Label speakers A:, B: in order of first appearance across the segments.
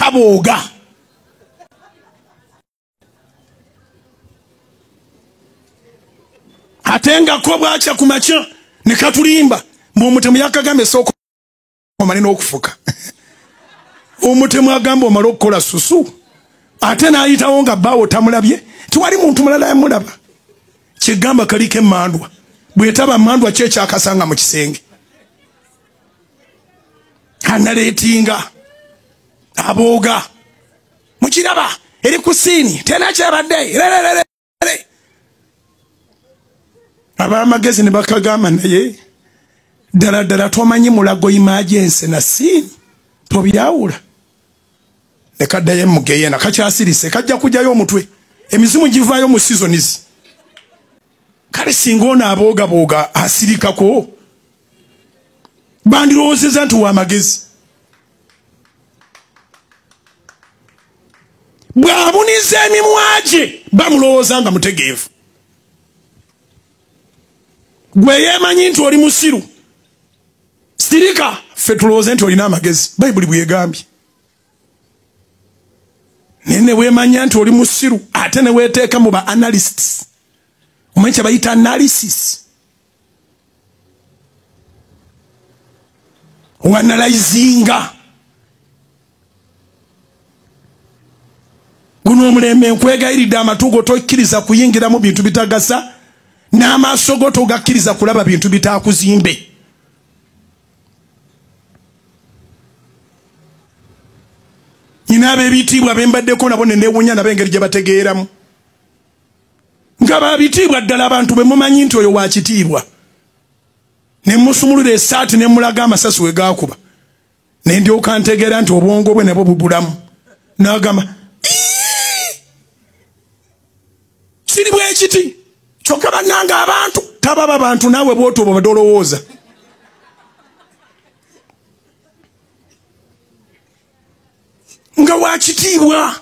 A: kabooga atenga ko bwacha kumacha nekatulimba omutemu yakagambe soko omani n'okufuka omutemu agamba omala okukola susu ate n'ayitawo nga bbaawo tamulabye tiwali muntu mulala yamulaba kigamba kaliko emmandwa bwetaba mmandwa kyekyakasanga mu kisenge analeetinga abooga mukiraba eri ku siini tena kyabadde abamagezi ne bakagamba naye ddala twamanyi mulago emergency na siini tobyawula nekaddayo emugeye nakakyasirise kajja kujjayo omutwe emizimu givaayo mu seasonizi kale singa ono abooga asirikako bandirowoozeza nti w'amagezi bw'abuniza emimwa gye bamulowooza nga mutegeevu gwe yeemanyi nti oli musiru sirika ffe tulowooze nti olina amagezi bayibuli bwegambye naye ne weemanya nti oli musiru ate ne weeteeka mu ba analysts omanyi kye bayita analysis oanalyzinga guno omulembe nkwegayiridde amatu go tokkiriza kuyingira mu bintu bitagasa n'amaaso go togakkiriza kulaba bintu bitakuzimbe nyina ab'ebitiibwa bembaddeko nabo nenewunya nabo engeri gye bategeeramu nga babitiibwa ddala abantu bwe mumanyi nti oyo wa kitiibwa ne musumulula essaati ne mulaga amasasi we gaakuba ne ndyoka ntegeera nti obwongo bwe nabwo bubulamu n'agamba kiri bwe kiti kyokka bannanga abantu tababa bantu naawe bw'otyo obadde olowooza nga wakitiibwa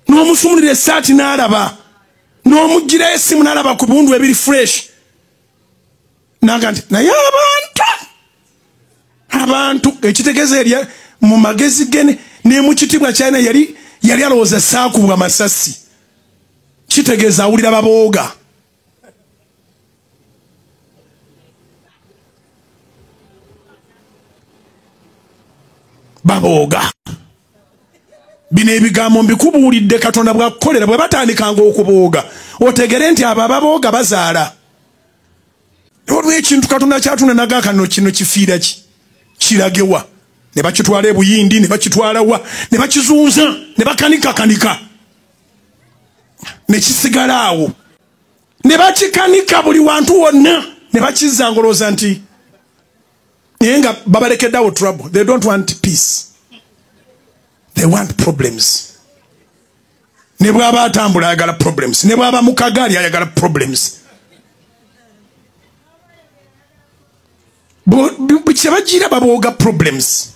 A: n'omusumulira essaati n'alaba n'omuggira essimu n'alaba ku biwundu ebiri fresh naga nti naye abantu ekitegeeza eri mu magezi ge ne mu kitiibwa kyalina yali alowooza saakubwa masasi kitegeeza awulira babooga babooga bino ebigambo mbikubuulidde Katonda bwakukolera bwe batandikanga okubooga otegere nti abo ababooga bazaala olw'ekintu Katonda kyatuna naga kano kino kifiira kiragewa ne bakitwala ebuyindi ne bakitwala wa ne bakizuuza ne bakanika ne kisigala awo ne bakikanika buli wantu wonna ne bakizangolooza nti naye nga babalekeddeawo trouble. They don't want peace, they want problems. Ne bw'aba atambula ayagala problems, ne bw'aba mu kagaali ayagala problems. Kye bagira babooga problems.